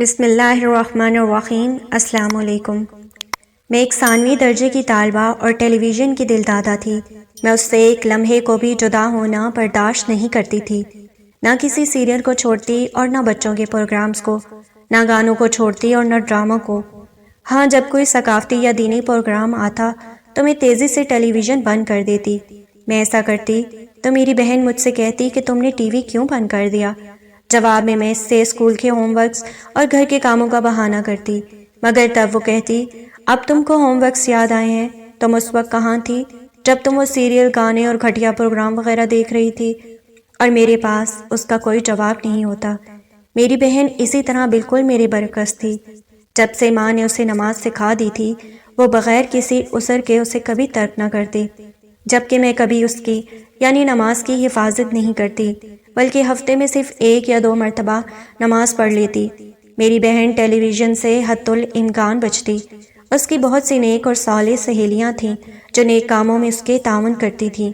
بسم اللہ الرحمن الرحیم۔ السلام علیکم۔ میں ایک ثانوی درجے کی طالبہ اور ٹیلی ویژن کی دل دادا تھی۔ میں اس سے ایک لمحے کو بھی جدا ہونا برداشت نہیں کرتی تھی، نہ کسی سیریل کو چھوڑتی اور نہ بچوں کے پروگرامز کو، نہ گانوں کو چھوڑتی اور نہ ڈراموں کو۔ ہاں، جب کوئی ثقافتی یا دینی پروگرام آتا تو میں تیزی سے ٹیلی ویژن بند کر دیتی۔ میں ایسا کرتی تو میری بہن مجھ سے کہتی کہ تم نے ٹی وی کیوں بند کر دیا؟ جواب میں اس سے اسکول کے ہوم ورکس اور گھر کے کاموں کا بہانہ کرتی، مگر تب وہ کہتی اب تم کو ہوم ورکس یاد آئے ہیں؟ تم اس وقت کہاں تھی جب تم وہ سیریل، گانے اور گھٹیا پروگرام وغیرہ دیکھ رہی تھی؟ اور میرے پاس اس کا کوئی جواب نہیں ہوتا۔ میری بہن اسی طرح بالکل میرے برعکس تھی۔ جب سے ماں نے اسے نماز سکھا دی تھی، وہ بغیر کسی عذر کے اسے کبھی ترک نہ کرتی، جبکہ میں کبھی اس کی یعنی نماز کی حفاظت نہیں کرتی، بلکہ ہفتے میں صرف 1 یا 2 مرتبہ نماز پڑھ لیتی۔ میری بہن ٹیلی ویژن سے حتی الامکان بچتی۔ اس کی بہت سی نیک اور صالح سہیلیاں تھیں جو نیک کاموں میں اس کے تعاون کرتی تھیں۔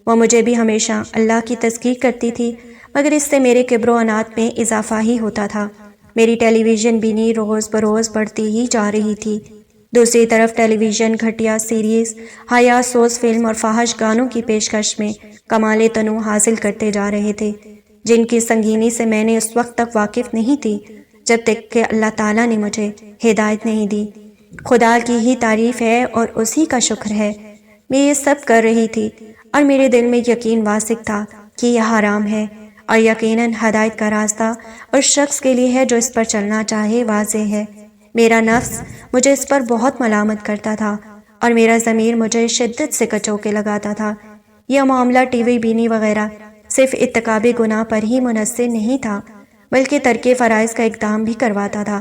وہ مجھے بھی ہمیشہ اللہ کی تذکیر کرتی تھی، مگر اس سے میرے کبر و عناد میں اضافہ ہی ہوتا تھا۔ میری ٹیلی ویژن بینی روز بروز بڑھتی ہی جا رہی تھی۔ دوسری طرف ٹیلی ویژن گھٹیا سیریز، حیا سوز فلم اور فاحش گانوں کی پیشکش میں کمال تنوع حاصل کرتے جا رہے تھے، جن کی سنگینی سے میں نے اس وقت تک واقف نہیں تھی جب تک کہ اللہ تعالیٰ نے مجھے ہدایت نہیں دی۔ خدا کی ہی تعریف ہے اور اسی کا شکر ہے، میں یہ سب کر رہی تھی اور میرے دل میں یقین واثق تھا کہ یہ حرام ہے، اور یقیناً ہدایت کا راستہ اس شخص کے لیے ہے جو اس پر چلنا چاہے واضح ہے۔ میرا نفس مجھے اس پر بہت ملامت کرتا تھا اور میرا ضمیر مجھے شدت سے کچوکے لگاتا تھا۔ یہ معاملہ ٹی وی بینی وغیرہ صرف ارتکاب گناہ پر ہی منحصر نہیں تھا، بلکہ ترک فرائض کا اقدام بھی کرواتا تھا۔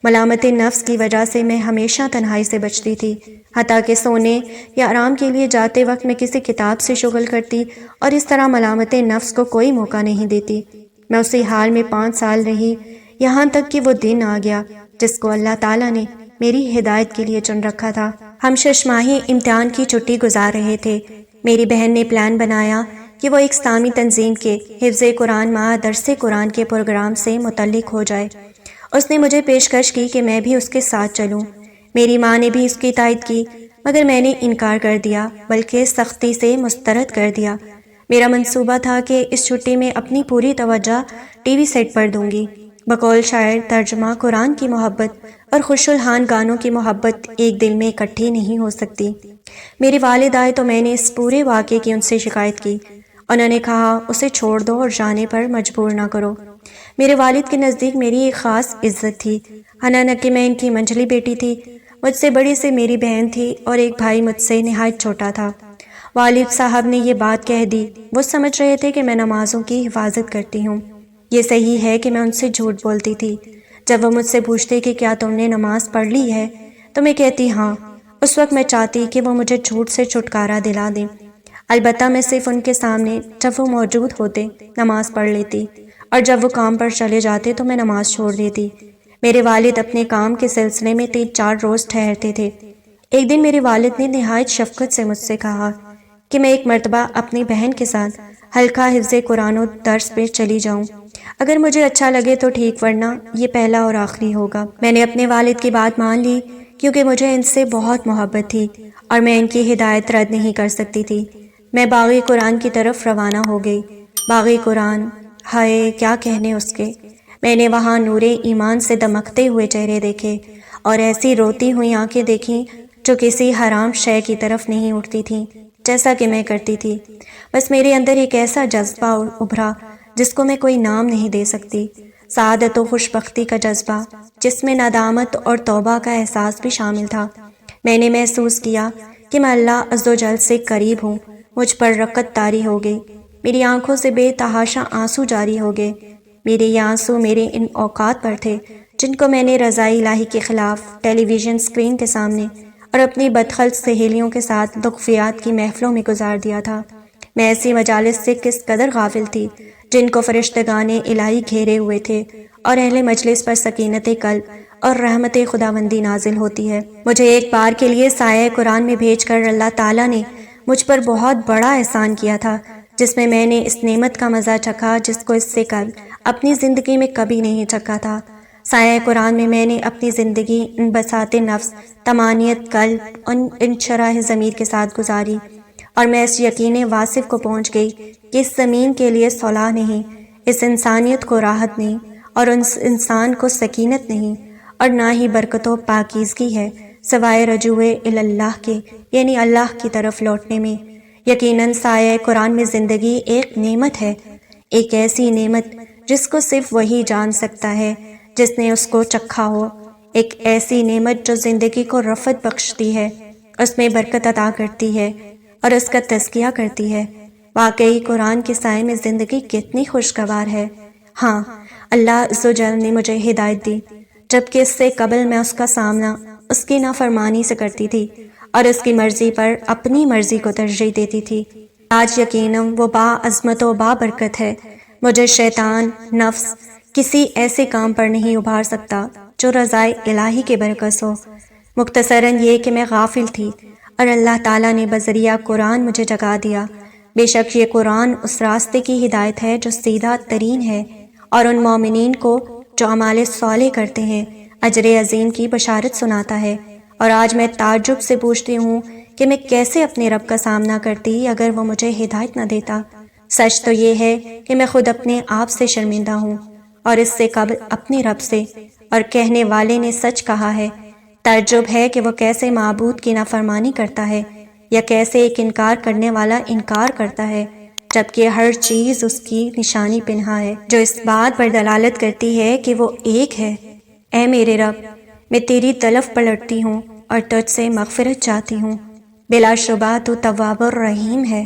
ملامت نفس کی وجہ سے میں ہمیشہ تنہائی سے بچتی تھی، حتیٰ کہ سونے یا آرام کے لیے جاتے وقت میں کسی کتاب سے شغل کرتی اور اس طرح ملامت نفس کو کوئی موقع نہیں دیتی۔ میں اسی حال میں 5 سال رہی، یہاں تک کہ وہ دن آ گیا جس کو اللہ تعالیٰ نے میری ہدایت کے لیے چن رکھا تھا۔ ہم 6 ماہی امتحان کی چھٹی گزار رہے تھے۔ میری بہن نے پلان بنایا کہ وہ ایک اسلامی تنظیم کے حفظ قرآن مع درس قرآن کے پروگرام سے متعلق ہو جائے۔ اس نے مجھے پیشکش کی کہ میں بھی اس کے ساتھ چلوں۔ میری ماں نے بھی اس کی تائید کی، مگر میں نے انکار کر دیا، بلکہ سختی سے مسترد کر دیا۔ میرا منصوبہ تھا کہ اس چھٹی میں اپنی پوری توجہ ٹی وی سیٹ پر دوں گی۔ بقول شاعر ترجمہ، قرآن کی محبت اور خوش الحان گانوں کی محبت ایک دل میں اکٹھی نہیں ہو سکتی۔ میرے والد آئے تو میں نے اس پورے واقعے کی ان سے شکایت کی۔ انہوں نے کہا اسے چھوڑ دو اور جانے پر مجبور نہ کرو۔ میرے والد کے نزدیک میری ایک خاص عزت تھی، حالانکہ میں ان کی منجلی بیٹی تھی۔ مجھ سے بڑی سے میری بہن تھی اور ایک بھائی مجھ سے نہایت چھوٹا تھا۔ والد صاحب نے یہ بات کہہ دی۔ وہ سمجھ رہے تھے کہ میں نمازوں کی حفاظت کرتی ہوں۔ یہ صحیح ہے کہ میں ان سے جھوٹ بولتی تھی۔ جب وہ مجھ سے پوچھتے کہ کیا تم نے نماز پڑھ لی ہے تو میں کہتی ہاں۔ اس وقت میں چاہتی کہ وہ مجھے جھوٹ سے چھٹکارا دلا دیں، البتہ میں صرف ان کے سامنے جب وہ موجود ہوتے نماز پڑھ لیتی، اور جب وہ کام پر چلے جاتے تو میں نماز چھوڑ دیتی۔ میرے والد اپنے کام کے سلسلے میں 3-4 روز ٹھہرتے تھے۔ ایک دن میرے والد نے نہایت شفقت سے مجھ سے کہا کہ میں ایک مرتبہ اپنی بہن کے ساتھ حلقہ حفظ قرآن و درس پہ چلی جاؤں، اگر مجھے اچھا لگے تو ٹھیک، ورنہ یہ پہلا اور آخری ہوگا۔ میں نے اپنے والد کی بات مان لی، کیونکہ مجھے ان سے بہت محبت تھی اور میں ان کی ہدایت رد نہیں کر سکتی تھی۔ میں باغ قرآن کی طرف روانہ ہو گئی۔ باغ قرآن، ہائے کیا کہنے اس کے! میں نے وہاں نور ایمان سے دمکتے ہوئے چہرے دیکھے اور ایسی روتی ہوئی آنکھیں دیکھیں جو کسی حرام شے کی طرف نہیں اٹھتی تھیں جیسا کہ میں کرتی تھی۔ بس میرے اندر ایک ایسا جذبہ ابھرا جس کو میں کوئی نام نہیں دے سکتی، سعادت و خوش بختی کا جذبہ، جس میں ندامت اور توبہ کا احساس بھی شامل تھا۔ میں نے محسوس کیا کہ میں اللہ عز و جل سے قریب ہوں۔ مجھ پر رقت طاری ہو گئی، میری آنکھوں سے بے تحاشا آنسو جاری ہو گئے۔ میرے یہ آنسو میرے ان اوقات پر تھے جن کو میں نے رضاء الہی کے خلاف ٹیلی ویژن اسکرین کے سامنے اور اپنی بدخلق سہیلیوں کے ساتھ لغویات کی محفلوں میں گزار دیا تھا۔ میں ایسی مجالس سے کس قدر غافل تھی جن کو فرشتگان الہی گھیرے ہوئے تھے اور اہل مجلس پر سکینت قلب اور رحمت خداوندی نازل ہوتی ہے۔ مجھے ایک بار کے لیے سایہ قرآن میں بھیج کر اللہ تعالیٰ نے مجھ پر بہت بڑا احسان کیا تھا، جس میں نے اس نعمت کا مزہ چکھا جس کو اس سے قبل اپنی زندگی میں کبھی نہیں چکھا تھا۔ سایہ قرآن میں نے اپنی زندگی ان بساط نفس، تمانیت قلب، ان شرح ضمیر کے ساتھ گزاری، اور میں اس یقین واصف کو پہنچ گئی کہ اس زمین کے لیے صلاح نہیں، اس انسانیت کو راحت نہیں، اور اس انسان کو سکینت نہیں، اور نہ ہی برکت و پاکیزگی ہے سوائے رجوع اللہ کے، یعنی اللہ کی طرف لوٹنے میں۔ یقیناً سایہ قرآن میں زندگی ایک نعمت ہے، ایک ایسی نعمت جس کو صرف وہی جان سکتا ہے جس نے اس کو چکھا ہو، ایک ایسی نعمت جو زندگی کو رفعت بخشتی ہے، اس میں برکت عطا کرتی ہے اور اس کا تزکیہ کرتی ہے۔ واقعی قرآن کے سائے میں زندگی کتنی خوشگوار ہے۔ ہاں، اللہ عز و جل نے مجھے ہدایت دی، جبکہ اس سے قبل میں اس کا سامنا اس کی نافرمانی سے کرتی تھی اور اس کی مرضی پر اپنی مرضی کو ترجیح دیتی تھی۔ آج یقیناً وہ با عظمت و با برکت ہے۔ مجھے شیطان، نفس کسی ایسے کام پر نہیں ابھار سکتا جو رضائے الہی کے برعکس ہو۔ مختصراً یہ کہ میں غافل تھی اور اللہ تعالیٰ نے بذریعہ قرآن مجھے جگا دیا۔ بے شک یہ قرآن اس راستے کی ہدایت ہے جو سیدھا ترین ہے، اور ان مومنین کو جو اعمال صالح کرتے ہیں اجر عظیم کی بشارت سناتا ہے۔ اور آج میں تعجب سے پوچھتی ہوں کہ میں کیسے اپنے رب کا سامنا کرتی اگر وہ مجھے ہدایت نہ دیتا۔ سچ تو یہ ہے کہ میں خود اپنے آپ سے شرمندہ ہوں، اور اس سے قبل اپنے رب سے، اور کہنے والے نے سچ کہا ہے۔ تعجب ہے کہ وہ کیسے معبود کی نافرمانی کرتا ہے، یا کیسے ایک انکار کرنے والا انکار کرتا ہے، جبکہ ہر چیز اس کی نشانی پنہا ہے جو اس بات پر دلالت کرتی ہے کہ وہ ایک ہے۔ اے میرے رب، میں تیری طرف پلٹتی ہوں اور تجھ سے مغفرت چاہتی ہوں، بلا شبہ تو تواب الرحیم ہے۔